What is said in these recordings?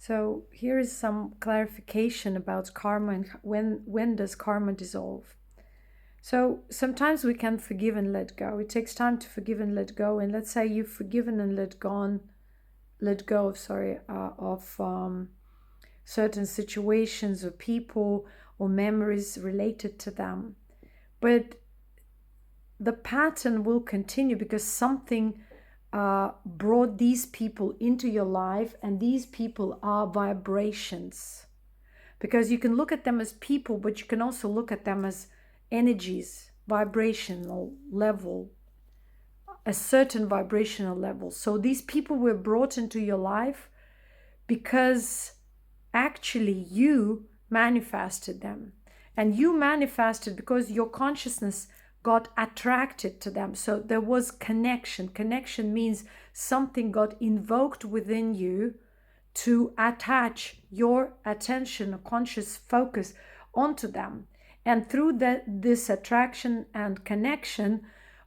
So here is some clarification about karma and when does karma dissolve. So sometimes we can forgive and let go. It takes time to forgive and let go. And let's say you've forgiven and let go of certain situations or people or memories related to them. But the pattern will continue because something brought these people into your life, and these people are vibrations. Because you can look at them as people, but you can also look at them as energies, vibrational level, a certain vibrational level. So these people were brought into your life because actually you manifested them. And you manifested because your consciousness got attracted to them. So there was connection. Connection means something got invoked within you to attach your attention or conscious focus onto them. And through this attraction and connection,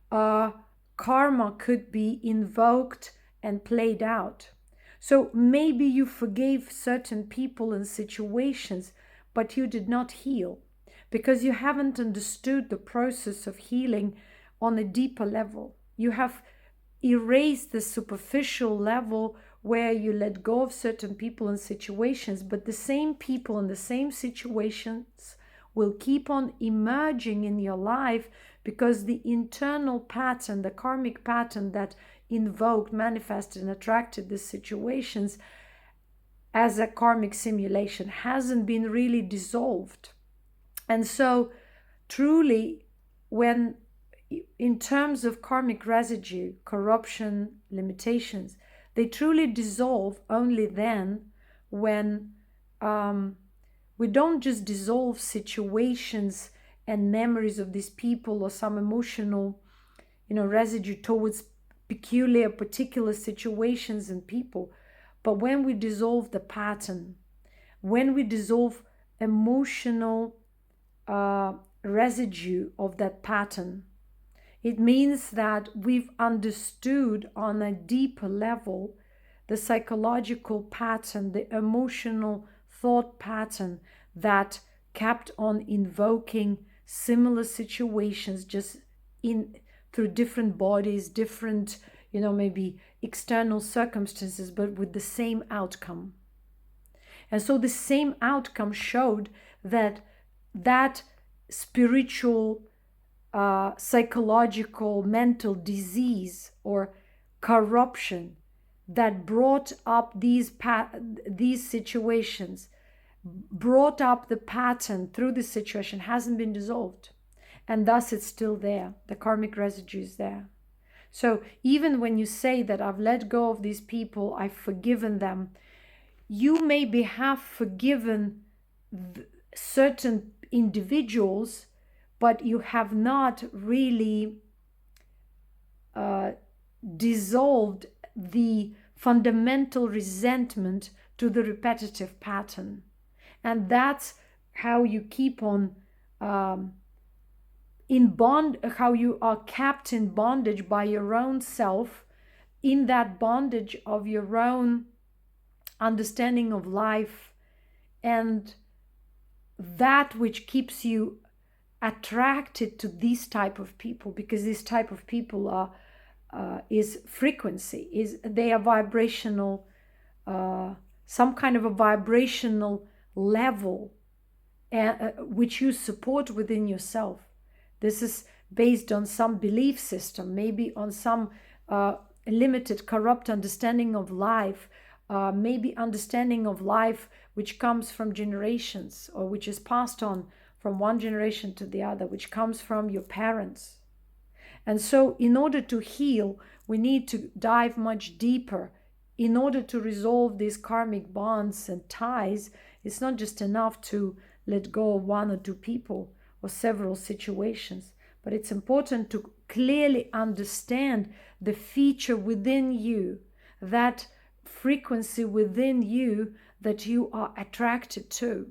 karma could be invoked and played out. So maybe you forgave certain people and situations, but you did not heal because you haven't understood the process of healing on a deeper level. You have erased the superficial level where you let go of certain people and situations, but the same people and the same situations will keep on emerging in your life because the internal pattern, the karmic pattern that invoked, manifested, and attracted these situations as a karmic simulation hasn't been really dissolved. And so truly, when in terms of karmic residue, corruption, limitations, they truly dissolve only then when we don't just dissolve situations and memories of these people or some emotional, residue towards particular situations and people, but when we dissolve the pattern, when we dissolve emotional residue of that pattern, it means that we've understood on a deeper level the psychological pattern, the emotional thought pattern that kept on invoking similar situations just through different bodies, different, maybe external circumstances, but with the same outcome. And so the same outcome showed that spiritual, psychological, mental disease or corruption that brought up these situations, brought up the pattern through the situation, hasn't been dissolved. And thus it's still there. The karmic residue is there. So even when you say that I've let go of these people, I've forgiven them, you maybe have forgiven certain individuals, but you have not really dissolved the fundamental resentment to the repetitive pattern. And that's how you keep on how you are kept in bondage by your own self, in that bondage of your own understanding of life, and that which keeps you attracted to these type of people, because this type of people are is frequency, they are vibrational, some kind of a vibrational level which you support within yourself. This is based on some belief system, maybe on some limited, corrupt understanding of life, maybe understanding of life which comes from generations, or which is passed on from one generation to the other, which comes from your parents. And so in order to heal, we need to dive much deeper. In order to resolve these karmic bonds and ties, it's not just enough to let go of one or two people or several situations, but it's important to clearly understand the feature within you, that frequency within you that you are attracted to,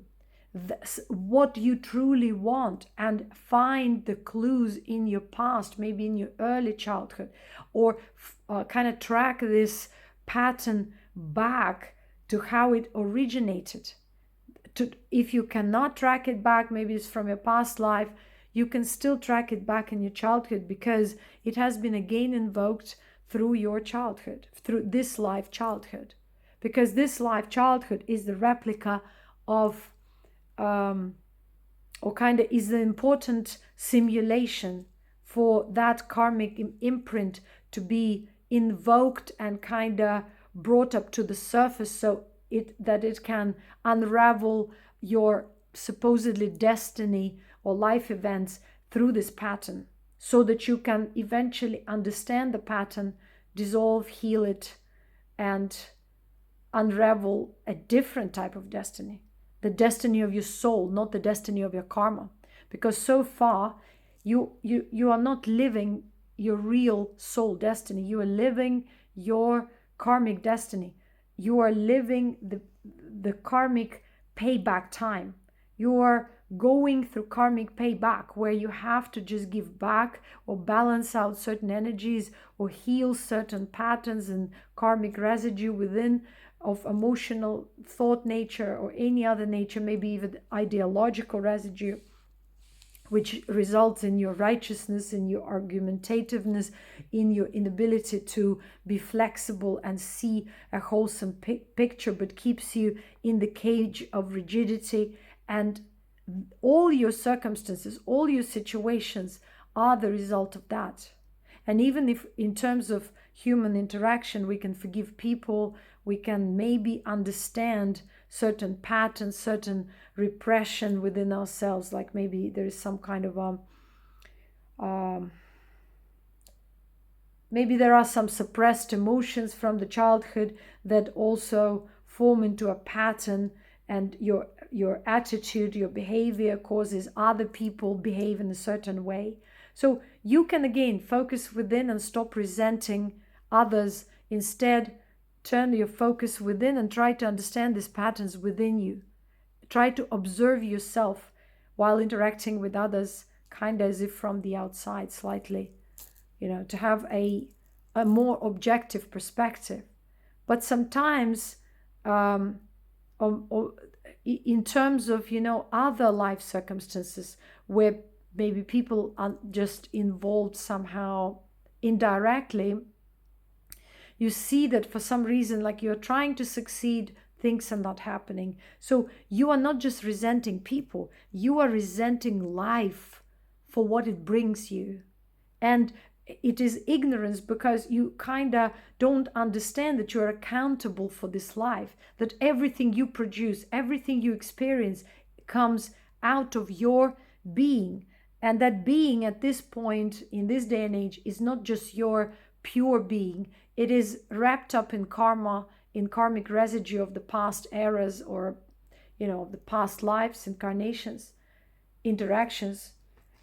what you truly want, and find the clues in your past, maybe in your early childhood, or kind of track this pattern back to how it originated. If you cannot track it back, maybe it's from your past life, you can still track it back in your childhood, because it has been again invoked through your childhood, through this life childhood. Because this life childhood is the replica of, or kind of is the important simulation for that karmic imprint to be invoked and kind of brought up to the surface, so that it can unravel your supposedly destiny or life events through this pattern, so that you can eventually understand the pattern, dissolve, heal it, and unravel a different type of destiny, the destiny of your soul, not the destiny of your karma. Because so far you are not living your real soul destiny. You are living your karmic destiny. You are living the karmic payback time. You are going through karmic payback, where you have to just give back or balance out certain energies or heal certain patterns and karmic residue within, of emotional, thought nature, or any other nature, maybe even ideological residue, which results in your righteousness, in your argumentativeness, in your inability to be flexible and see a wholesome picture, but keeps you in the cage of rigidity. And all your circumstances, all your situations are the result of that. And even if in terms of human interaction, we can forgive people, we can maybe understand certain patterns, certain repression within ourselves, like maybe there is some kind of maybe there are some suppressed emotions from the childhood that also form into a pattern, and your attitude, your behavior causes other people behave in a certain way. So you can again focus within and stop resenting others. Instead, turn your focus within and try to understand these patterns within you. Try to observe yourself while interacting with others, kind of as if from the outside slightly, to have a more objective perspective. But sometimes in terms of, other life circumstances where maybe people are just involved somehow indirectly, you see that for some reason, like you're trying to succeed, things are not happening. So you are not just resenting people, you are resenting life for what it brings you. And it is ignorance, because you kind of don't understand that you're accountable for this life, that everything you produce, everything you experience comes out of your being. And that being at this point, in this day and age, is not just your pure being. It is wrapped up in karma, in karmic residue of the past eras, or, the past lives, incarnations, interactions,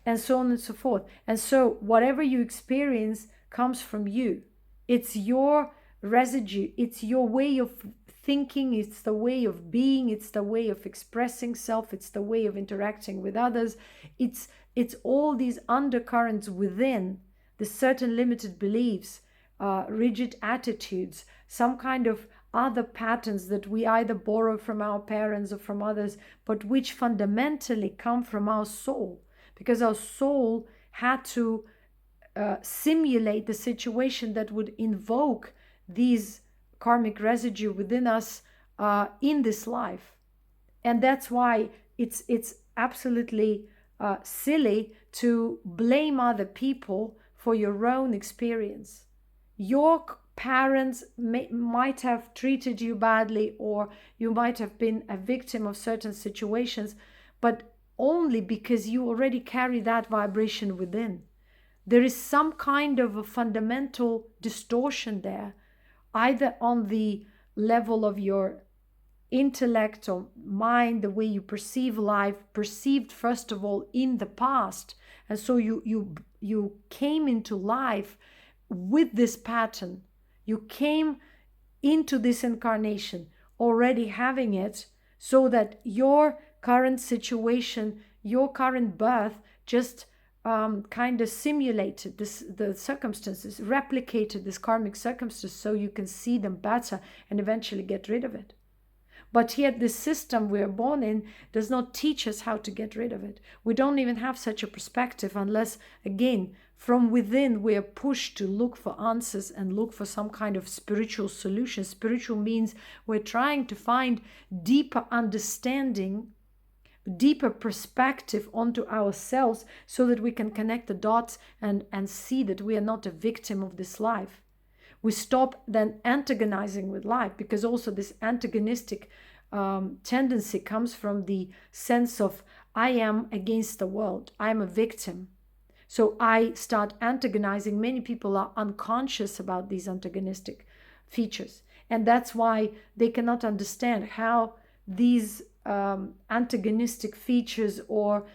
and so on and so forth. And so whatever you experience comes from you. It's your residue. It's your way of thinking. It's the way of being. It's the way of expressing self. It's the way of interacting with others. It's all these undercurrents within, the certain limited beliefs, rigid attitudes, some kind of other patterns that we either borrow from our parents or from others, but which fundamentally come from our soul, because our soul had to simulate the situation that would invoke these karmic residue within us in this life. And that's why it's absolutely silly to blame other people for your own experience. Your parents might have treated you badly, or you might have been a victim of certain situations, but only because you already carry that vibration within. There is some kind of a fundamental distortion there, either on the level of your intellect or mind, the way you perceive life, perceived first of all in the past. And so you came into life with this pattern. You came into this incarnation already having it, so that your current situation, your current birth just kind of simulated the circumstances, replicated this karmic circumstances, so you can see them better and eventually get rid of it. But yet this system we are born in does not teach us how to get rid of it. We don't even have such a perspective unless, again, from within we are pushed to look for answers and look for some kind of spiritual solution. Spiritual means we're trying to find deeper understanding, deeper perspective onto ourselves so that we can connect the dots and see that we are not a victim of this life. We stop then antagonizing with life, because also this antagonistic tendency comes from the sense of I am against the world, I am a victim. So I start antagonizing. Many people are unconscious about these antagonistic features. And that's why they cannot understand how these antagonistic features or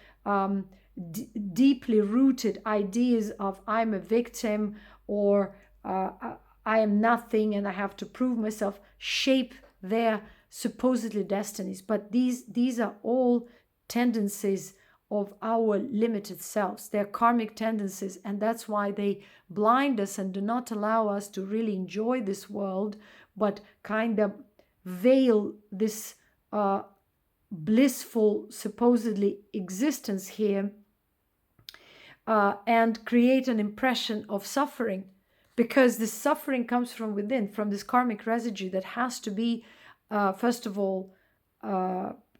deeply rooted ideas of I'm a victim or I am nothing and I have to prove myself shape their supposedly destinies. But these are all tendencies of our limited selves. They're karmic tendencies, and that's why they blind us and do not allow us to really enjoy this world, but kind of veil this blissful supposedly existence here and create an impression of suffering, because this suffering comes from within, from this karmic residue that has to be first of all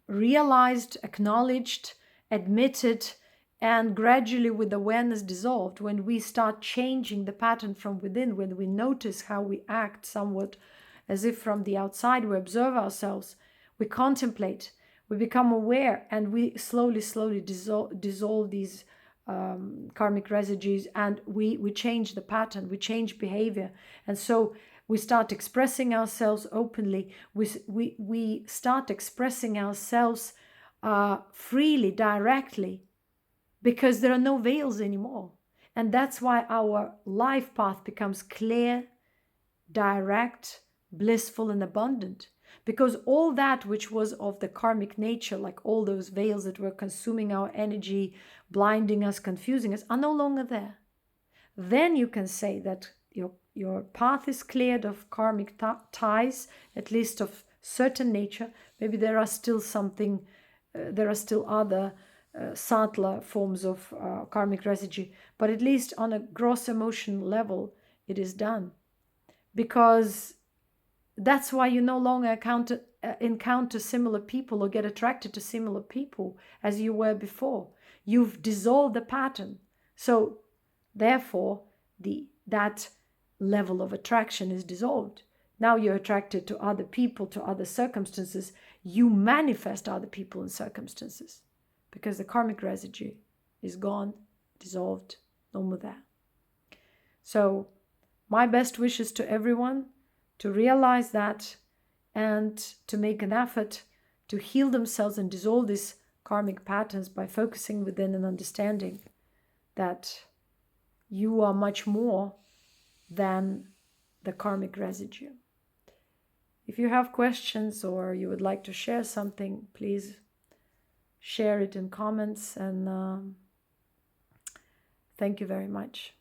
realized, acknowledged, admitted, and gradually with awareness dissolved. When we start changing the pattern from within, when we notice how we act somewhat as if from the outside, we observe ourselves, we contemplate, we become aware, and we slowly dissolve these karmic residues, and we change the pattern, we change behavior. And so we start expressing ourselves openly, we start expressing ourselves freely, directly, because there are no veils anymore. And that's why our life path becomes clear, direct, blissful, and abundant. Because all that which was of the karmic nature, like all those veils that were consuming our energy, blinding us, confusing us, are no longer there. Then you can say that your path is cleared of karmic ties, at least of certain nature. Maybe there are still there are still other subtler forms of karmic residue, but at least on a gross emotional level, it is done. Because that's why you no longer encounter similar people or get attracted to similar people as you were before. You've dissolved the pattern. So therefore, that level of attraction is dissolved. Now you're attracted to other people, to other circumstances. You manifest other people and circumstances because the karmic residue is gone, dissolved, no more there. So my best wishes to everyone to realize that and to make an effort to heal themselves and dissolve these karmic patterns by focusing within and understanding that you are much more than the karmic residue. If you have questions or you would like to share something, please share it in comments, and thank you very much.